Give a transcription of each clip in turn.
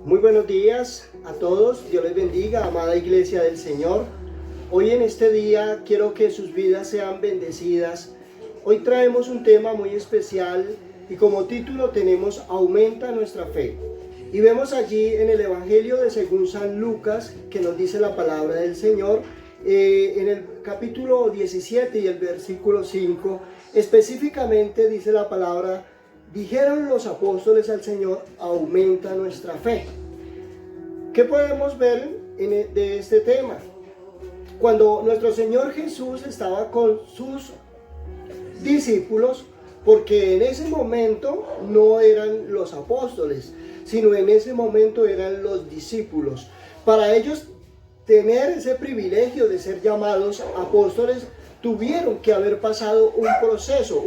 Muy buenos días a todos, Dios les bendiga, amada iglesia del Señor. Hoy en este día quiero que sus vidas sean bendecidas. Hoy traemos un tema muy especial y como título tenemos Aumenta nuestra fe. Y vemos allí en el Evangelio de según San Lucas que nos dice la palabra del Señor, en el capítulo 17 y el versículo 5, específicamente dice la palabra: dijeron los apóstoles al Señor, aumenta nuestra fe. ¿Qué podemos ver de este tema? Cuando nuestro Señor Jesús estaba con sus discípulos, porque en ese momento no eran los apóstoles, sino en ese momento eran los discípulos. Para ellos tener ese privilegio de ser llamados apóstoles, tuvieron que haber pasado un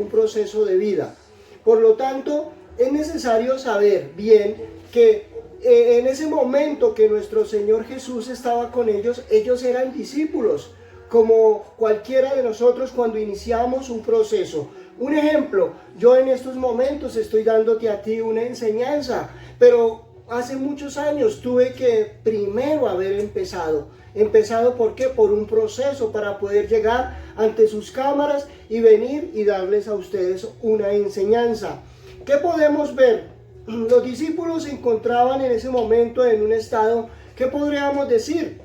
proceso de vida. Por lo tanto, es necesario saber bien que en ese momento que nuestro Señor Jesús estaba con ellos, ellos eran discípulos, como cualquiera de nosotros cuando iniciamos un proceso. Un ejemplo, yo en estos momentos estoy dándote a ti una enseñanza, pero hace muchos años tuve que primero haber empezado. ¿Por qué? Por un proceso para poder llegar ante sus cámaras y venir y darles a ustedes una enseñanza. ¿Qué podemos ver? Los discípulos se encontraban en ese momento en un estado, ¿qué podríamos decir?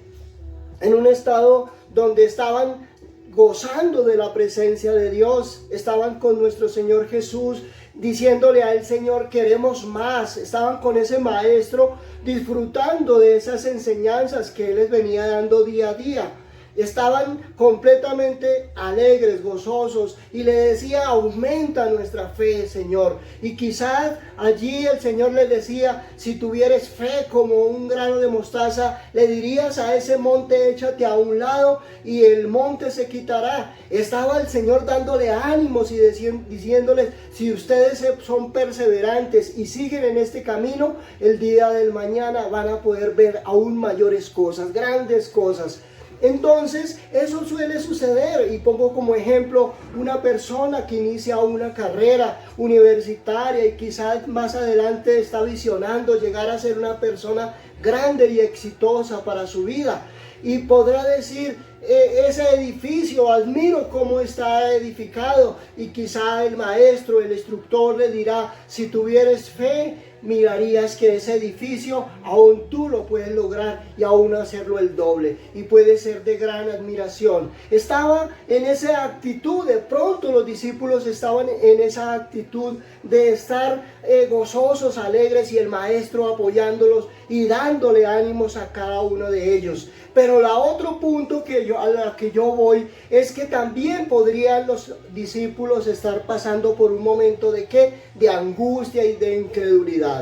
En un estado donde estaban gozando de la presencia de Dios, estaban con nuestro Señor Jesús, diciéndole al Señor, queremos más. Estaban con ese maestro disfrutando de esas enseñanzas que Él les venía dando día a día. Estaban completamente alegres, gozosos, y le decía, aumenta nuestra fe, Señor. Y quizás allí el Señor les decía, si tuvieres fe como un grano de mostaza, le dirías a ese monte, échate a un lado y el monte se quitará. Estaba el Señor dándole ánimos y diciéndoles, si ustedes son perseverantes y siguen en este camino, el día del mañana van a poder ver aún mayores cosas, grandes cosas. Entonces, eso suele suceder, y pongo como ejemplo una persona que inicia una carrera universitaria y quizás más adelante está visionando llegar a ser una persona grande y exitosa para su vida. Y podrá decir, ese edificio, admiro cómo está edificado, y quizá el maestro, el instructor le dirá, si tuvieres fe, mirarías que ese edificio aún tú lo puedes lograr y aún hacerlo el doble, y puede ser de gran admiración. Estaba en esa actitud, de pronto los discípulos estaban en esa actitud de estar gozosos, alegres, y el maestro apoyándolos y dándole ánimos a cada uno de ellos. Pero el otro punto a la que yo voy es que también podrían los discípulos estar pasando por un momento de ¿qué? De angustia y de incredulidad.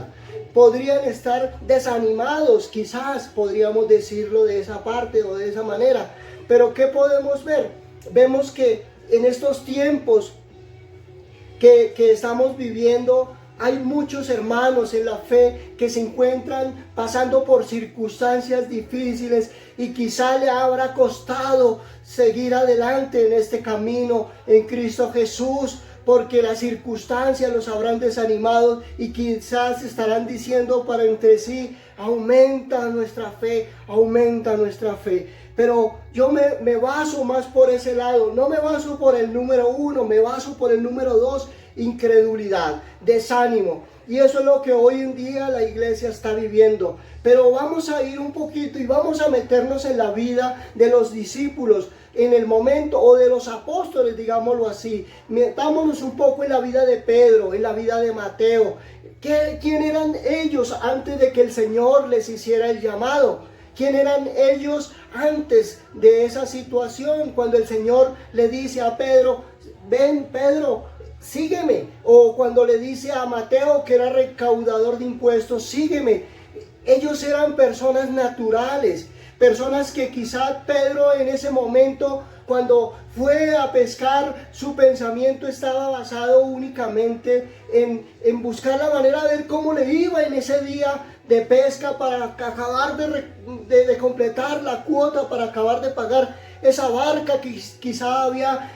Podrían estar desanimados, quizás podríamos decirlo de esa parte o de esa manera. Pero ¿qué podemos ver? Vemos que en estos tiempos que estamos viviendo, hay muchos hermanos en la fe que se encuentran pasando por circunstancias difíciles y quizá le habrá costado seguir adelante en este camino en Cristo Jesús, porque las circunstancias los habrán desanimado y quizás estarán diciendo para entre sí, aumenta nuestra fe, aumenta nuestra fe. Pero yo me baso más por ese lado, no me baso por el número 1, me baso por el número 2, incredulidad, desánimo. Y eso es lo que hoy en día la iglesia está viviendo. Pero vamos a ir un poquito y vamos a meternos en la vida de los discípulos, en el momento, o de los apóstoles, digámoslo así. Metámonos un poco en la vida de Pedro, en la vida de Mateo. ¿Quién eran ellos antes de que el Señor les hiciera el llamado? ¿Quién eran ellos antes de esa situación? Cuando el Señor le dice a Pedro, ven Pedro, sígueme. O cuando le dice a Mateo, que era recaudador de impuestos, sígueme. Ellos eran personas naturales, personas que quizá Pedro en ese momento, cuando fue a pescar, su pensamiento estaba basado únicamente en buscar la manera de ver cómo le iba en ese día de pesca para acabar de completar la cuota, para acabar de pagar esa barca que quizá había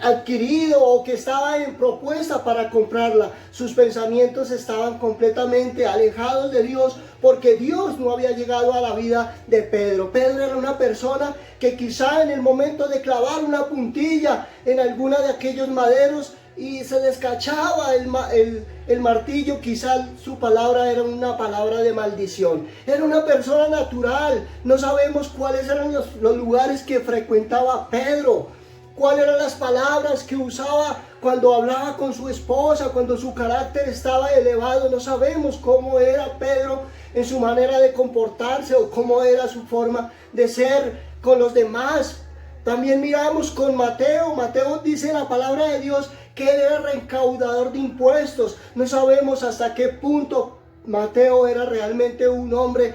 adquirido o que estaba en propuesta para comprarla. Sus pensamientos estaban completamente alejados de Dios, porque Dios no había llegado a la vida de Pedro. Pedro era una persona que quizá en el momento de clavar una puntilla en alguna de aquellos maderos y se descachaba el martillo, quizá su palabra era una palabra de maldición. Era una persona natural. No sabemos cuáles eran los lugares que frecuentaba Pedro, cuáles eran las palabras que usaba cuando hablaba con su esposa, cuando su carácter estaba elevado. No sabemos cómo era Pedro en su manera de comportarse o cómo era su forma de ser con los demás. También miramos con Mateo. Mateo dice en la palabra de Dios que él era recaudador de impuestos. No sabemos hasta qué punto Mateo era realmente un hombre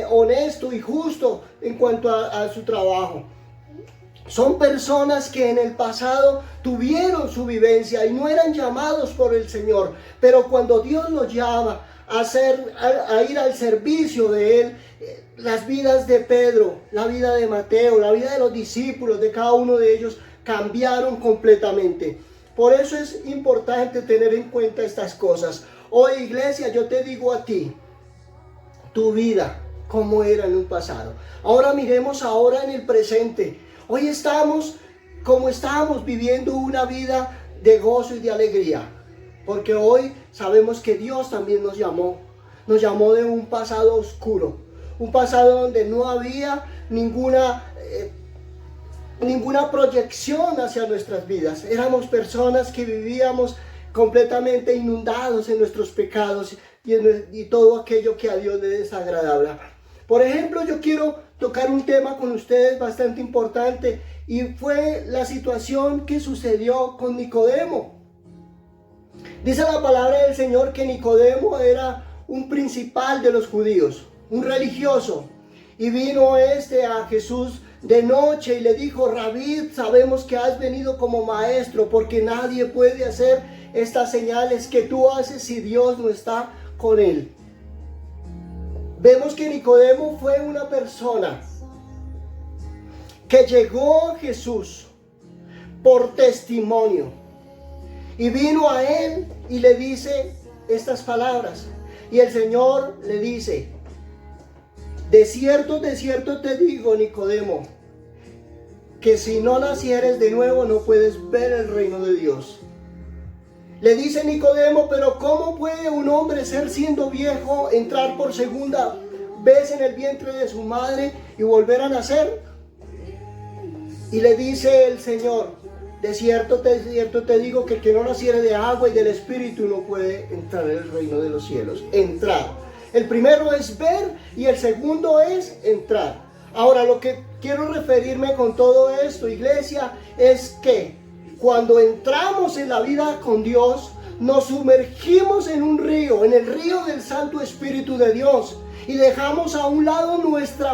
honesto y justo en cuanto a su trabajo. Son personas que en el pasado tuvieron su vivencia y no eran llamados por el Señor, pero cuando Dios los llama a ir al servicio de Él, las vidas de Pedro, la vida de Mateo, la vida de los discípulos, de cada uno de ellos, cambiaron completamente. Por eso es importante tener en cuenta estas cosas. Hoy, iglesia, yo te digo a ti, tu vida, cómo era en un pasado. Ahora miremos ahora en el presente. Hoy estamos como estábamos viviendo una vida de gozo y de alegría, porque hoy sabemos que Dios también nos llamó de un pasado oscuro, un pasado donde no había ninguna proyección hacia nuestras vidas. Éramos personas que vivíamos completamente inundados en nuestros pecados y todo aquello que a Dios le desagradaba. Por ejemplo, yo quiero tocar un tema con ustedes bastante importante, y fue la situación que sucedió con Nicodemo. Dice la palabra del Señor que Nicodemo era un principal de los judíos, un religioso, y vino a Jesús de noche y le dijo: Rabí, sabemos que has venido como maestro, porque nadie puede hacer estas señales que tú haces si Dios no está con él. Vemos que Nicodemo fue una persona que llegó a Jesús por testimonio y vino a él y le dice estas palabras. Y el Señor le dice: de cierto te digo, Nicodemo, que si no nacieres de nuevo no puedes ver el reino de Dios. Le dice Nicodemo: pero ¿cómo puede un hombre, ser siendo viejo, entrar por segunda vez en el vientre de su madre y volver a nacer? Y le dice el Señor: de cierto te digo que el que no naciere de agua y del Espíritu no puede entrar en el reino de los cielos. Entrar. El primero es ver y el segundo es entrar. Ahora, lo que quiero referirme con todo esto, iglesia, es que cuando entramos en la vida con Dios, nos sumergimos en un río, en el río del Santo Espíritu de Dios, y dejamos a un lado nuestra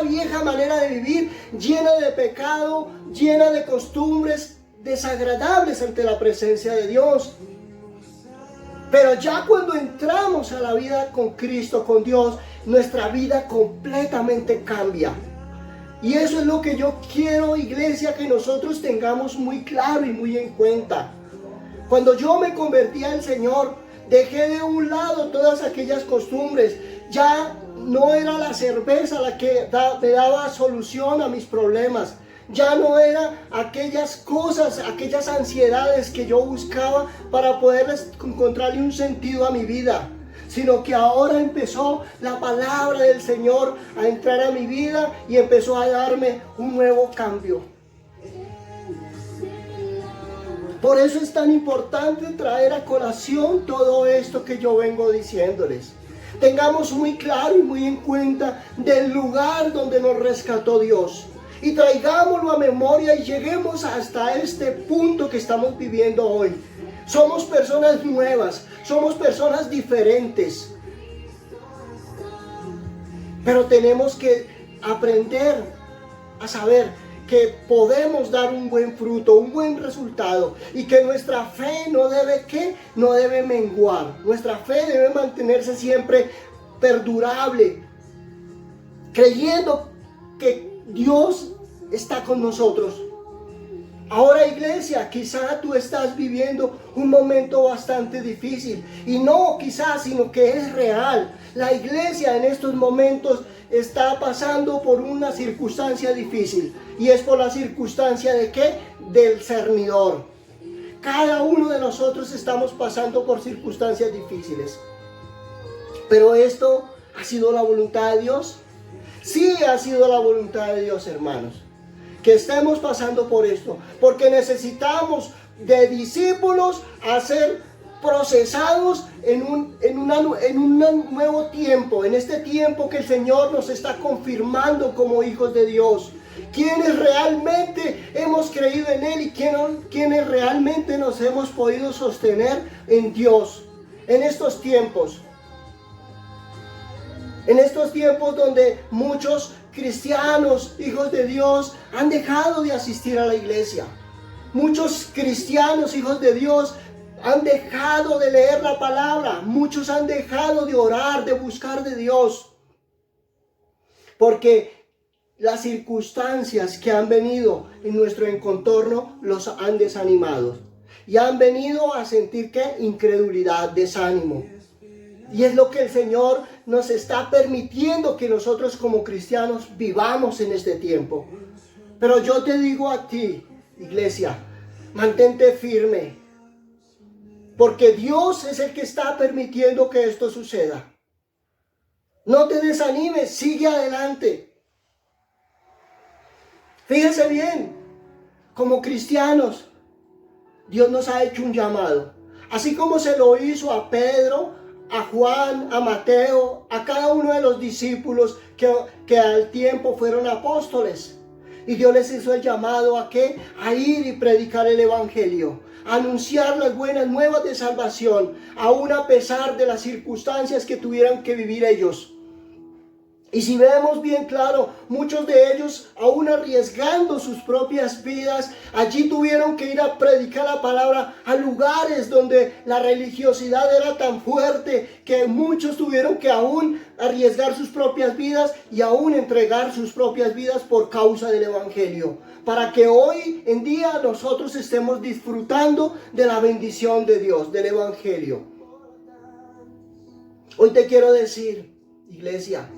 vieja manera de vivir, llena de pecado, llena de costumbres desagradables ante la presencia de Dios. Pero ya cuando entramos a la vida con Cristo, con Dios, nuestra vida completamente cambia. Y eso es lo que yo quiero, iglesia, que nosotros tengamos muy claro y muy en cuenta. Cuando yo me convertí al Señor, dejé de un lado todas aquellas costumbres. Ya no era la cerveza la que me daba solución a mis problemas. Ya no era aquellas cosas, aquellas ansiedades que yo buscaba para poder encontrarle un sentido a mi vida, sino que ahora empezó la palabra del Señor a entrar a mi vida y empezó a darme un nuevo cambio. Por eso es tan importante traer a colación todo esto que yo vengo diciéndoles. Tengamos muy claro y muy en cuenta del lugar donde nos rescató Dios, y traigámoslo a memoria y lleguemos hasta este punto que estamos viviendo hoy. Somos personas nuevas, somos personas diferentes, pero tenemos que aprender a saber que podemos dar un buen fruto, un buen resultado, y que nuestra fe no debe menguar. Nuestra fe debe mantenerse siempre perdurable, creyendo que Dios está con nosotros. Ahora, iglesia, quizá tú estás viviendo un momento bastante difícil. Y no quizás, sino que es real. La iglesia en estos momentos está pasando por una circunstancia difícil. ¿Y es por la circunstancia de qué? Del cernidor. Cada uno de nosotros estamos pasando por circunstancias difíciles. Pero esto ha sido la voluntad de Dios. Sí ha sido la voluntad de Dios, hermanos, que estemos pasando por esto, porque necesitamos de discípulos a ser procesados en un nuevo tiempo, en este tiempo que el Señor nos está confirmando como hijos de Dios. Quienes realmente hemos creído en Él y quienes realmente nos hemos podido sostener en Dios en estos tiempos. En estos tiempos donde muchos cristianos, hijos de Dios, han dejado de asistir a la iglesia. Muchos cristianos, hijos de Dios, han dejado de leer la palabra. Muchos han dejado de orar, de buscar de Dios. Porque las circunstancias que han venido en nuestro encontorno los han desanimado. Y han venido a sentir ¿qué? Incredulidad, desánimo. Y es lo que el Señor nos está permitiendo que nosotros como cristianos vivamos en este tiempo. Pero yo te digo a ti, iglesia, mantente firme. Porque Dios es el que está permitiendo que esto suceda. No te desanimes, sigue adelante. Fíjese bien, como cristianos, Dios nos ha hecho un llamado. Así como se lo hizo a Pedro, a Juan, a Mateo, a cada uno de los discípulos que al tiempo fueron apóstoles. Y Dios les hizo el llamado ¿a qué? A ir y predicar el evangelio, a anunciar las buenas nuevas de salvación, aún a pesar de las circunstancias que tuvieran que vivir ellos. Y si vemos bien claro, muchos de ellos, aún arriesgando sus propias vidas, allí tuvieron que ir a predicar la palabra a lugares donde la religiosidad era tan fuerte que muchos tuvieron que aún arriesgar sus propias vidas y aún entregar sus propias vidas por causa del evangelio. Para que hoy en día nosotros estemos disfrutando de la bendición de Dios, del evangelio. Hoy te quiero decir, iglesia,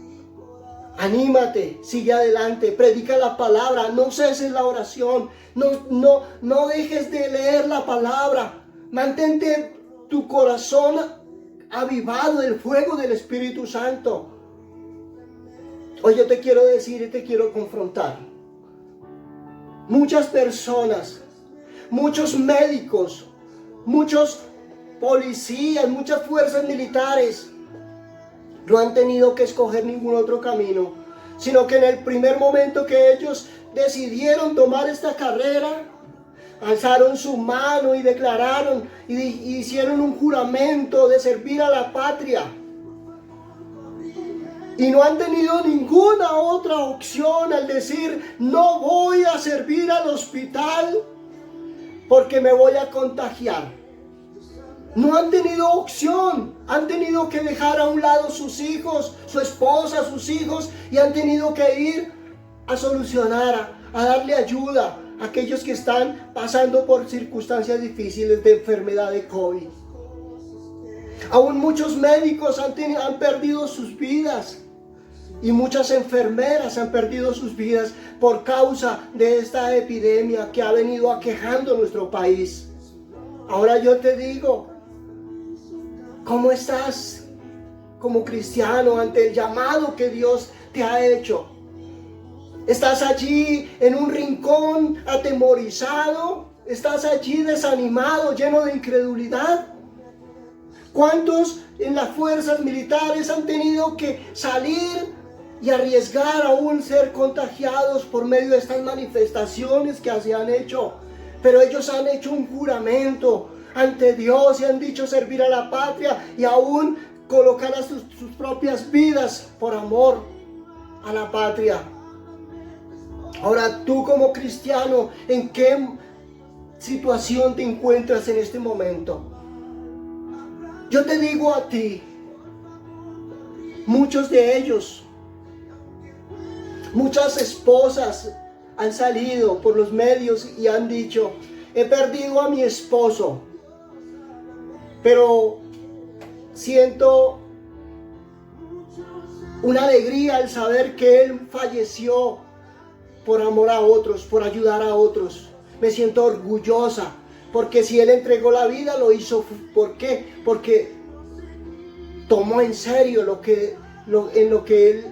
anímate, sigue adelante, predica la palabra, no ceses la oración, no dejes de leer la palabra, mantente tu corazón avivado del fuego del Espíritu Santo. Hoy yo te quiero decir y te quiero confrontar. Muchas personas, muchos médicos, muchos policías, muchas fuerzas militares no han tenido que escoger ningún otro camino, sino que en el primer momento que ellos decidieron tomar esta carrera, alzaron su mano y declararon y hicieron un juramento de servir a la patria. Y no han tenido ninguna otra opción al decir, no voy a servir al hospital porque me voy a contagiar. No han tenido opción, han tenido que dejar a un lado sus hijos, su esposa, sus hijos, y han tenido que ir a solucionar, a darle ayuda a aquellos que están pasando por circunstancias difíciles de enfermedad de COVID. Aún muchos médicos han perdido sus vidas y muchas enfermeras han perdido sus vidas por causa de esta epidemia que ha venido aquejando nuestro país. Ahora yo te digo, ¿cómo estás como cristiano ante el llamado que Dios te ha hecho? ¿Estás allí en un rincón atemorizado? ¿Estás allí desanimado, lleno de incredulidad? ¿Cuántos en las fuerzas militares han tenido que salir y arriesgar aún ser contagiados por medio de estas manifestaciones que se han hecho? Pero ellos han hecho un juramento ante Dios y han dicho servir a la patria y aún colocar a sus propias vidas por amor a la patria. Ahora tú como cristiano, ¿en qué situación te encuentras en este momento? Yo te digo a ti, muchos de ellos, muchas esposas han salido por los medios y han dicho: he perdido a mi esposo, pero siento una alegría al saber que él falleció por amor a otros, por ayudar a otros. Me siento orgullosa, porque si él entregó la vida, lo hizo. ¿Por qué? Porque tomó en serio en lo que él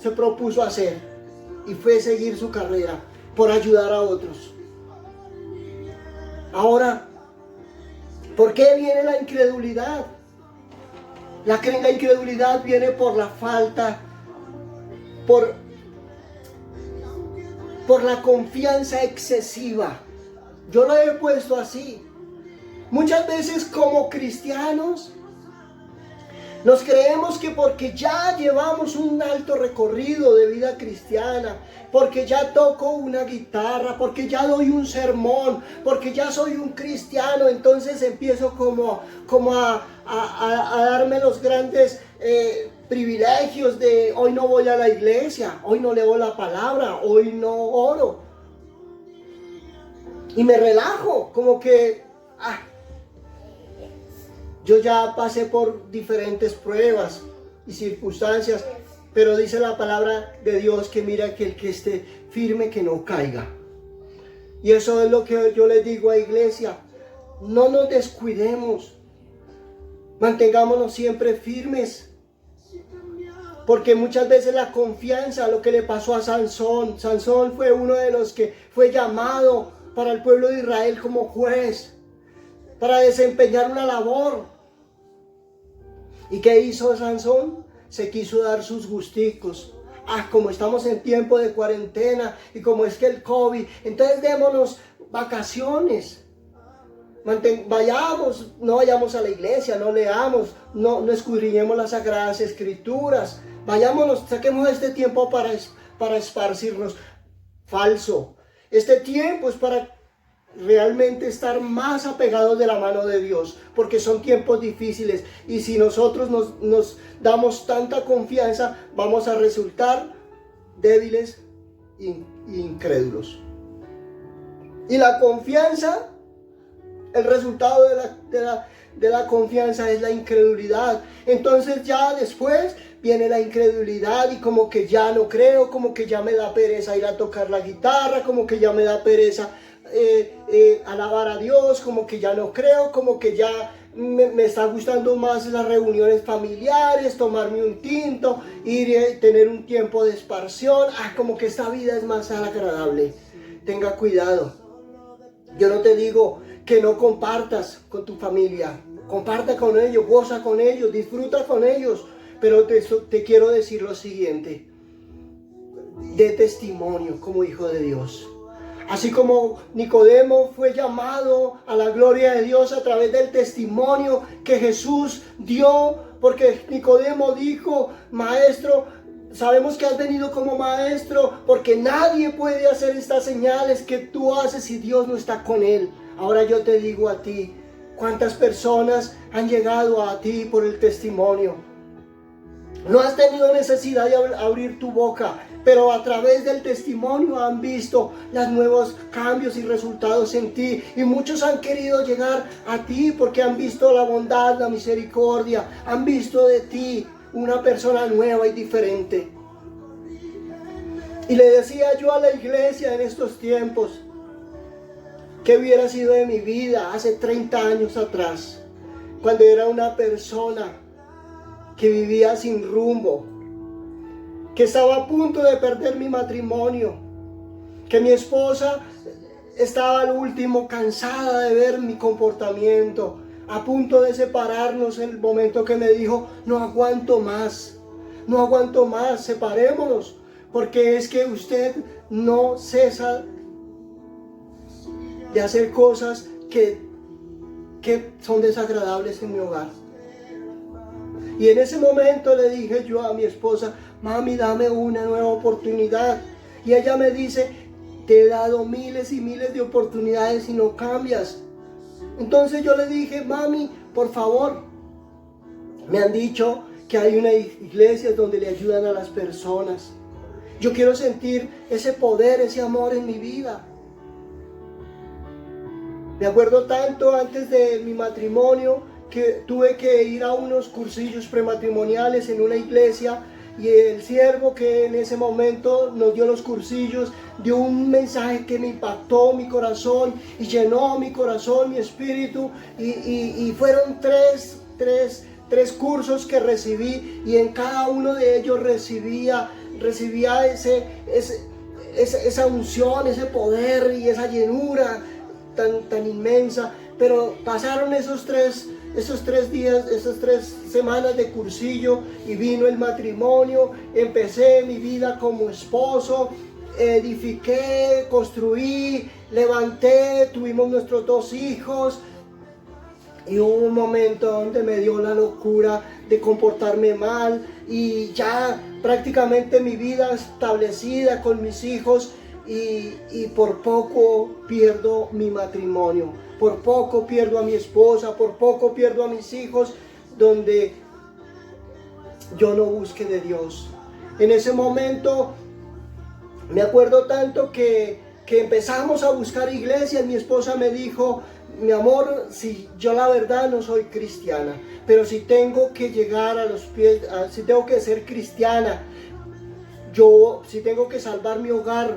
se propuso hacer, y fue seguir su carrera por ayudar a otros. Ahora, ¿por qué viene la incredulidad? La incredulidad viene por la falta, por la confianza excesiva. Yo lo he puesto así. Muchas veces como cristianos nos creemos que porque ya llevamos un alto recorrido de vida cristiana, porque ya toco una guitarra, porque ya doy un sermón, porque ya soy un cristiano, entonces empiezo como a darme los grandes privilegios de hoy no voy a la iglesia, hoy no leo la palabra, hoy no oro. Y me relajo, como que yo ya pasé por diferentes pruebas y circunstancias, pero dice la palabra de Dios que mira que el que esté firme que no caiga. Y eso es lo que yo les digo a iglesia: no nos descuidemos, mantengámonos siempre firmes, porque muchas veces la confianza, lo que le pasó a Sansón fue uno de los que fue llamado para el pueblo de Israel como juez, para desempeñar una labor. ¿Y qué hizo Sansón? Se quiso dar sus gusticos. Como estamos en tiempo de cuarentena y como es que el COVID, entonces démonos vacaciones. No vayamos a la iglesia, no leamos, no escudriñemos las sagradas escrituras. Vayámonos, saquemos este tiempo para esparcirnos. Falso. Este tiempo es para realmente estar más apegados de la mano de Dios, porque son tiempos difíciles, y si nosotros nos damos tanta confianza, vamos a resultar débiles e incrédulos. Y la confianza, el resultado de la confianza es la incredulidad. Entonces ya después viene la incredulidad y como que ya no creo, como que ya me da pereza ir a tocar la guitarra, como que ya me da pereza alabar a Dios, como que ya no creo, como que ya me está gustando más las reuniones familiares, tomarme un tinto, ir y tener un tiempo de esparción. Como que esta vida es más agradable. Tenga cuidado. Yo no te digo que no compartas con tu familia, comparta con ellos, goza con ellos, disfruta con ellos, pero te quiero decir lo siguiente: de testimonio como hijo de Dios. Así como Nicodemo fue llamado a la gloria de Dios a través del testimonio que Jesús dio, porque Nicodemo dijo: maestro, sabemos que has venido como maestro, porque nadie puede hacer estas señales que tú haces si Dios no está con él. Ahora yo te digo a ti, ¿cuántas personas han llegado a ti por el testimonio? No has tenido necesidad de abrir tu boca, pero a través del testimonio han visto los nuevos cambios y resultados en ti. Y muchos han querido llegar a ti porque han visto la bondad, la misericordia, han visto de ti una persona nueva y diferente. Y le decía yo a la iglesia en estos tiempos: ¿qué hubiera sido de mi vida hace 30 años atrás? Cuando era una persona que vivía sin rumbo, que estaba a punto de perder mi matrimonio, que mi esposa estaba al último cansada de ver mi comportamiento, a punto de separarnos en el momento que me dijo: no aguanto más, separémonos, porque es que usted no cesa de hacer cosas que son desagradables en mi hogar. Y en ese momento le dije yo a mi esposa: mami, dame una nueva oportunidad. Y ella me dice: te he dado miles y miles de oportunidades y no cambias. Entonces yo le dije: mami, por favor, me han dicho que hay una iglesia donde le ayudan a las personas. Yo quiero sentir ese poder, ese amor en mi vida. Me acuerdo tanto antes de mi matrimonio que tuve que ir a unos cursillos prematrimoniales en una iglesia, y el siervo que en ese momento nos dio los cursillos dio un mensaje que me impactó mi corazón y llenó mi corazón, mi espíritu, y fueron tres cursos que recibí, y en cada uno de ellos recibía esa unción, ese poder y esa llenura tan inmensa. Pero pasaron esos tres días, esas 3 semanas de cursillo, y vino el matrimonio. Empecé mi vida como esposo, edifiqué, construí, levanté, tuvimos nuestros 2 hijos. Y hubo un momento donde me dio la locura de comportarme mal, y ya prácticamente mi vida establecida con mis hijos, y por poco pierdo mi matrimonio, por poco pierdo a mi esposa, por poco pierdo a mis hijos, donde yo no busqué de Dios. En ese momento me acuerdo tanto que empezamos a buscar iglesias. Mi esposa me dijo: mi amor, si yo la verdad no soy cristiana, pero si tengo que llegar a los pies, si tengo que ser cristiana, si tengo que salvar mi hogar,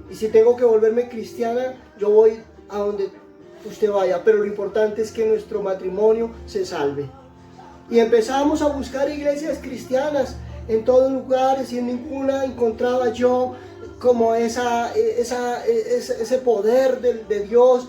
y si tengo que volverme cristiana, yo voy a donde usted vaya, pero lo importante es que nuestro matrimonio se salve. Y empezamos a buscar iglesias cristianas en todos lugares, y en ninguna encontraba yo como ese poder de Dios.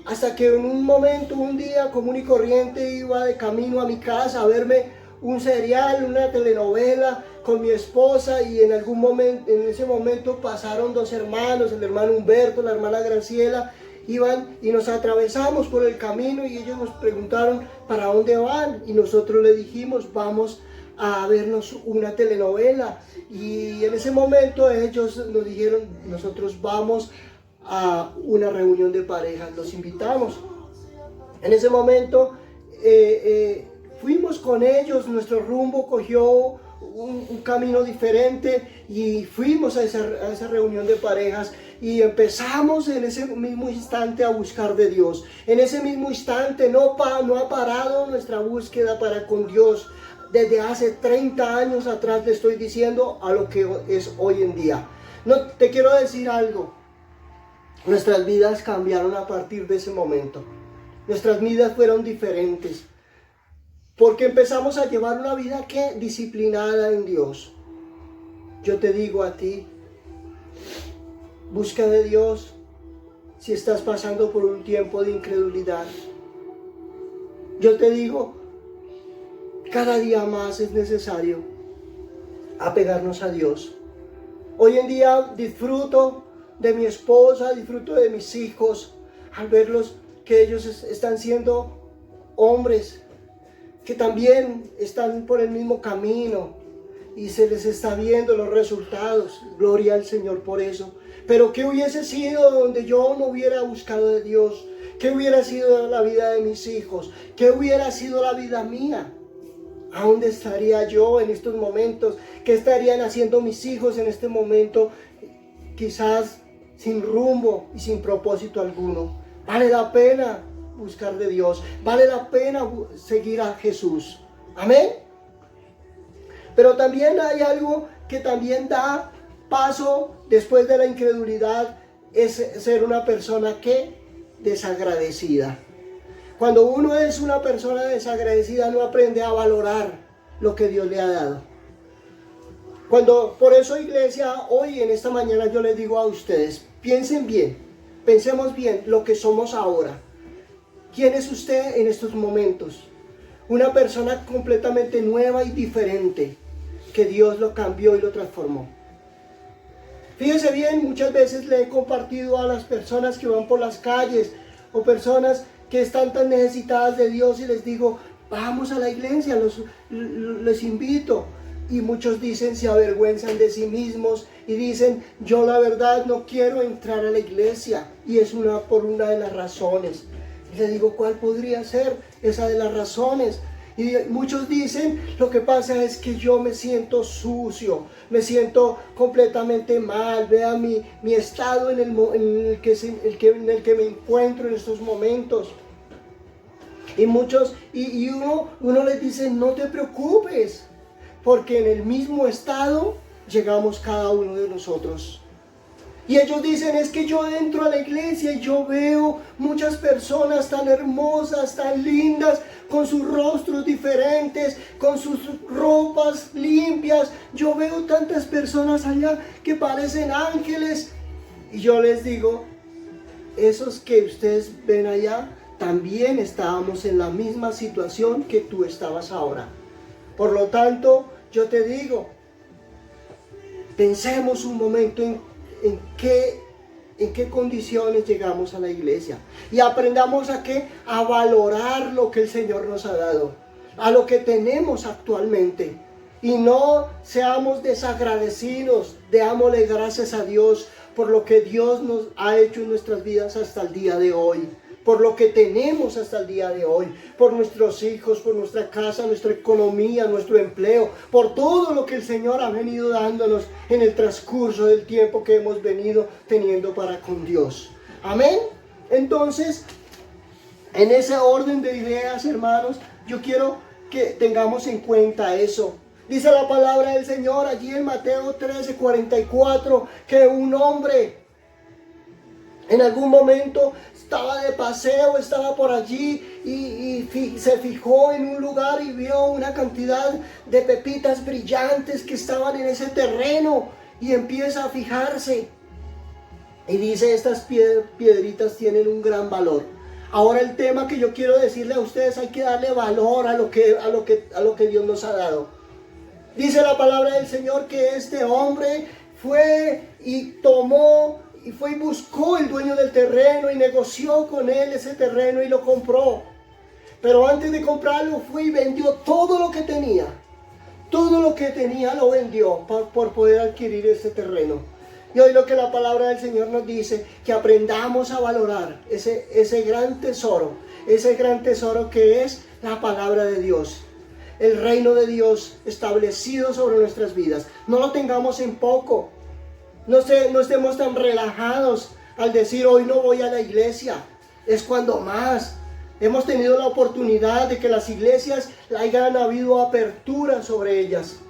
Hasta que en un momento, un día común y corriente, iba de camino a mi casa a verme un serial, una telenovela con mi esposa, y en ese momento pasaron 2 hermanos, el hermano Humberto, la hermana Graciela, iban y nos atravesamos por el camino, y ellos nos preguntaron: ¿para dónde van? Y nosotros le dijimos: vamos a vernos una telenovela. Y en ese momento ellos nos dijeron: nosotros vamos a una reunión de parejas, los invitamos. En ese momento fuimos con ellos, nuestro rumbo cogió un camino diferente, y fuimos a esa reunión de parejas, y empezamos en ese mismo instante a buscar de Dios. En ese mismo instante no ha parado nuestra búsqueda para con Dios. Desde hace 30 años atrás le estoy diciendo, a lo que es hoy en día. No, te quiero decir algo. Nuestras vidas cambiaron a partir de ese momento. Nuestras vidas fueron diferentes, porque empezamos a llevar una vida disciplinada en Dios. Yo te digo a ti: busca de Dios si estás pasando por un tiempo de incredulidad. Yo te digo, cada día más es necesario apegarnos a Dios. Hoy en día disfruto de mi esposa, disfruto de mis hijos, al verlos que ellos están siendo hombres que también están por el mismo camino, y se les está viendo los resultados. Gloria al Señor por eso. Pero ¿qué hubiese sido donde yo no hubiera buscado de Dios? ¿Qué hubiera sido la vida de mis hijos? ¿Qué hubiera sido la vida mía? ¿A dónde estaría yo en estos momentos? ¿Qué estarían haciendo mis hijos en este momento? Quizás sin rumbo y sin propósito alguno. Vale la pena buscar de Dios. Vale la pena seguir a Jesús. Amén. Pero también hay algo que también da paso después de la incredulidad. Es ser una persona desagradecida. Cuando uno es una persona desagradecida, no aprende a valorar lo que Dios le ha dado. Por eso, iglesia, hoy en esta mañana yo les digo a ustedes: piensen bien, pensemos bien lo que somos ahora. ¿Quién es usted en estos momentos? Una persona completamente nueva y diferente, que Dios lo cambió y lo transformó. Fíjense bien, muchas veces le he compartido a las personas que van por las calles, o personas que están tan necesitadas de Dios, y les digo: vamos a la iglesia, les invito. Y muchos se avergüenzan de sí mismos y dicen: yo la verdad no quiero entrar a la iglesia, y es por una de las razones. Y les digo: ¿cuál podría ser esa de las razones? Y muchos dicen, lo que pasa es que yo me siento sucio, me siento completamente mal, vea mi estado en el que me encuentro en estos momentos. Y muchos, uno les dice, no te preocupes, porque en el mismo estado llegamos cada uno de nosotros. Y ellos dicen, es que yo entro a la iglesia y yo veo muchas personas tan hermosas, tan lindas, con sus rostros diferentes, con sus ropas limpias. Yo veo tantas personas allá que parecen ángeles. Y yo les digo, esos que ustedes ven allá, también estábamos en la misma situación que tú estabas ahora. Por lo tanto, yo te digo, pensemos un momento en qué condiciones llegamos a la iglesia y aprendamos a valorar lo que el Señor nos ha dado, a lo que tenemos actualmente, y no seamos desagradecidos. Démosle gracias a Dios por lo que Dios nos ha hecho en nuestras vidas hasta el día de hoy, por lo que tenemos hasta el día de hoy, por nuestros hijos, por nuestra casa, nuestra economía, nuestro empleo, por todo lo que el Señor ha venido dándonos en el transcurso del tiempo que hemos venido teniendo para con Dios. Amén. Entonces, en ese orden de ideas, hermanos, yo quiero que tengamos en cuenta eso. Dice la palabra del Señor allí en Mateo 13:44, que un hombre en algún momento estaba de paseo, estaba por allí y se fijó en un lugar y vio una cantidad de pepitas brillantes que estaban en ese terreno, y empieza a fijarse y dice, estas piedritas tienen un gran valor. Ahora el tema que yo quiero decirle a ustedes, hay que darle valor a lo que Dios nos ha dado. Dice la palabra del Señor que este hombre fue y buscó el dueño del terreno y negoció con él ese terreno y lo compró. Pero antes de comprarlo fue y vendió todo lo que tenía. Todo lo que tenía lo vendió por poder adquirir ese terreno. Y hoy lo que la palabra del Señor nos dice, que aprendamos a valorar ese gran tesoro que es la palabra de Dios. El reino de Dios establecido sobre nuestras vidas. No lo tengamos en poco. No estemos tan relajados al decir, hoy no voy a la iglesia. Es cuando más hemos tenido la oportunidad de que las iglesias hayan habido apertura sobre ellas.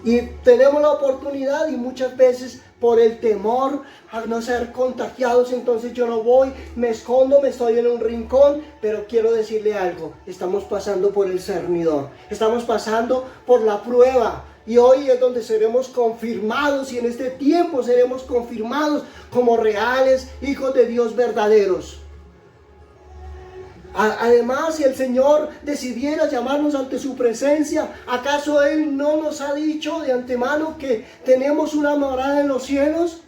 Y tenemos la oportunidad, y muchas veces por el temor a no ser contagiados, entonces yo no voy, me escondo, me estoy en un rincón. Pero quiero decirle algo, estamos pasando por el cernidor, estamos pasando por la prueba. Y hoy es donde seremos confirmados, y en este tiempo seremos confirmados como reales hijos de Dios verdaderos. Además, si el Señor decidiera llamarnos ante su presencia, ¿acaso Él no nos ha dicho de antemano que tenemos una morada en los cielos?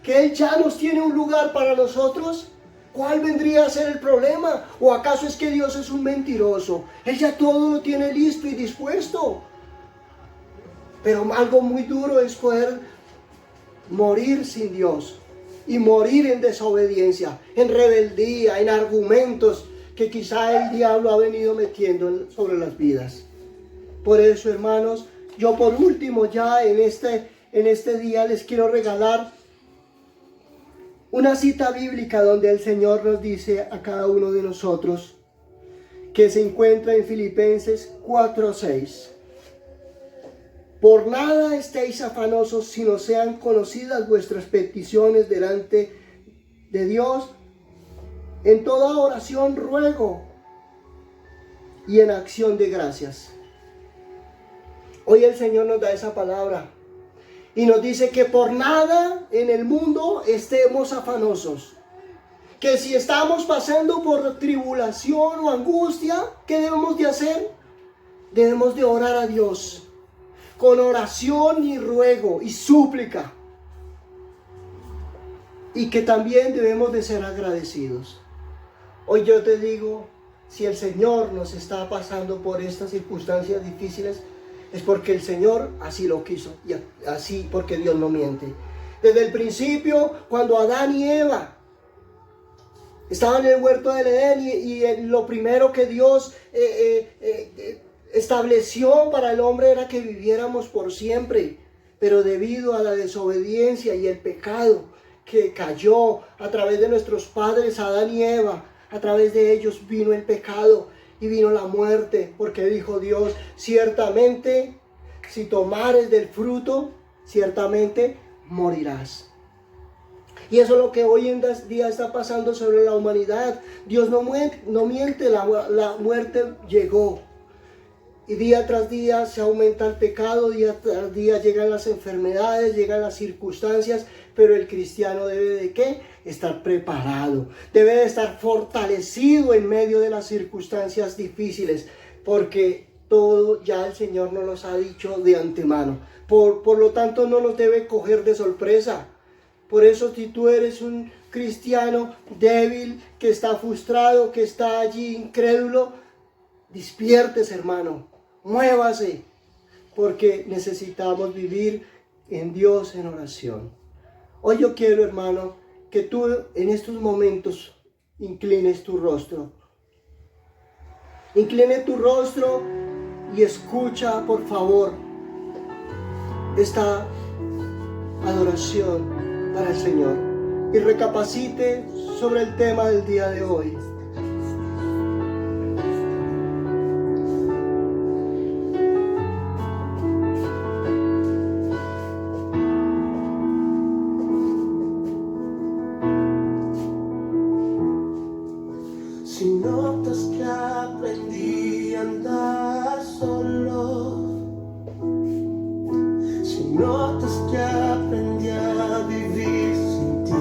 ¿Que Él ya nos tiene un lugar para nosotros? ¿Cuál vendría a ser el problema? ¿O acaso es que Dios es un mentiroso? Él ya todo lo tiene listo y dispuesto. Pero algo muy duro es poder morir sin Dios y morir en desobediencia, en rebeldía, en argumentos que quizá el diablo ha venido metiendo sobre las vidas. Por eso, hermanos, yo por último ya en este día les quiero regalar una cita bíblica donde el Señor nos dice a cada uno de nosotros, que se encuentra en Filipenses 4:6. Por nada estéis afanosos, sino sean conocidas vuestras peticiones delante de Dios. En toda oración, ruego y en acción de gracias. Hoy el Señor nos da esa palabra y nos dice que por nada en el mundo estemos afanosos. Que si estamos pasando por tribulación o angustia, ¿qué debemos de hacer? Debemos de orar a Dios con oración y ruego y súplica. Y que también debemos de ser agradecidos. Hoy yo te digo, si el Señor nos está pasando por estas circunstancias difíciles, es porque el Señor así lo quiso, y así porque Dios no miente. Desde el principio, cuando Adán y Eva Estaba en el huerto del Edén lo primero que Dios estableció para el hombre era que viviéramos por siempre. Pero debido a la desobediencia y el pecado que cayó a través de nuestros padres Adán y Eva, a través de ellos vino el pecado y vino la muerte, porque dijo Dios: ciertamente, si tomares del fruto, ciertamente morirás. Y eso es lo que hoy en día está pasando sobre la humanidad. Dios no miente, la muerte llegó. Y día tras día se aumenta el pecado, día tras día llegan las enfermedades, llegan las circunstancias, pero el cristiano debe de ¿qué? Estar preparado, debe de estar fortalecido en medio de las circunstancias difíciles, porque todo ya el Señor nos los ha dicho de antemano. Por lo tanto, no nos debe coger de sorpresa. Por eso, si tú eres un cristiano débil, que está frustrado, que está allí incrédulo, despiértese, hermano. Muévase, porque necesitamos vivir en Dios en oración. Hoy yo quiero, hermano, que tú en estos momentos inclines tu rostro. Incline tu rostro y escucha, por favor, esta adoración para el Señor. Y recapacite sobre el tema del día de hoy. Si notas que aprendí a andar solo, si notas que aprendí a vivir sin ti,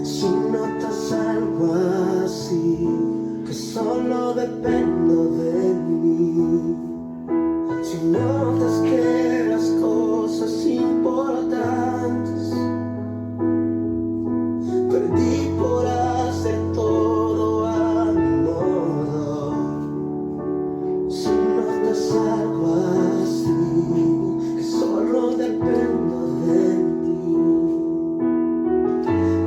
si notas algo así, que solo dependo de mí, si notas que las cosas importantes perdí por hacer todo a mi modo, si notas algo así, que solo dependo de ti,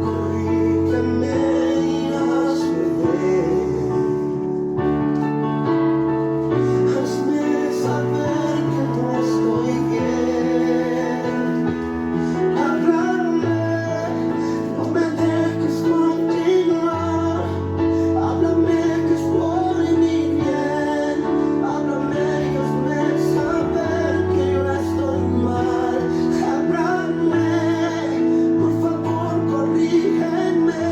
corrígeme y hazme ver, hazme saber que no estoy bien, háblame. No me dejes continuar, háblame que es por mi bien, háblame y hazme saber que yo estoy mal, háblame, por favor corrígeme,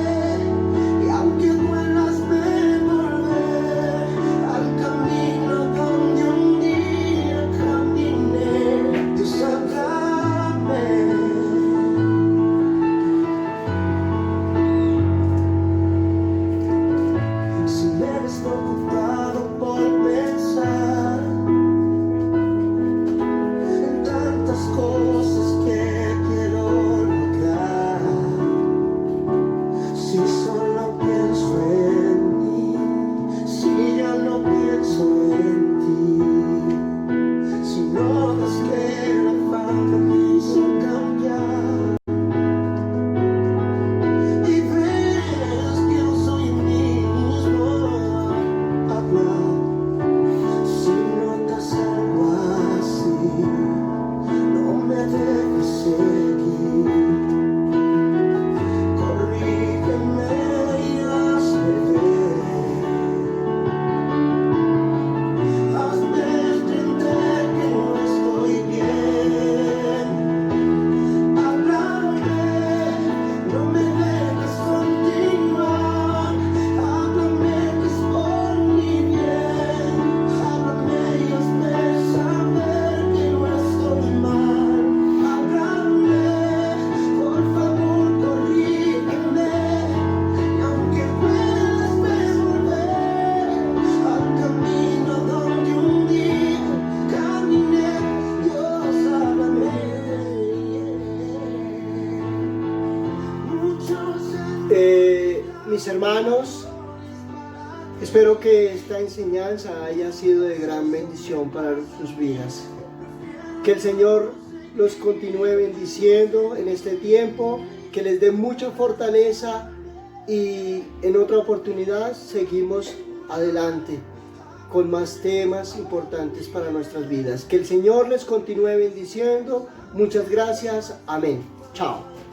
y aunque duela hazme volver al camino donde un día caminé, Dios háblame. Si me eres preocupado por pensar en tantas cosas que quiero lograr, si solo pienso en mí, si ya no pienso en ti, si notas que la fama me hizo cambiar y ves que no soy el mismo, habla. Si notas algo así, no me dejes seguir, corrígeme y hazme ver, hazme entender que no estoy bien, háblame, no me dejes continuar, háblame que es por mi bien, háblame y hazme saber que no estoy mal, háblame, por favor corrígeme, y aunque duela hazme volver al camino donde un día caminé, Dios háblame. Mis hermanos, espero que esta enseñanza haya sido de gran bendición para sus vidas. Que el Señor los continúe bendiciendo en este tiempo, que les dé mucha fortaleza y en otra oportunidad seguimos adelante con más temas importantes para nuestras vidas. Que el Señor les continúe bendiciendo. Muchas gracias. Amén. Chao.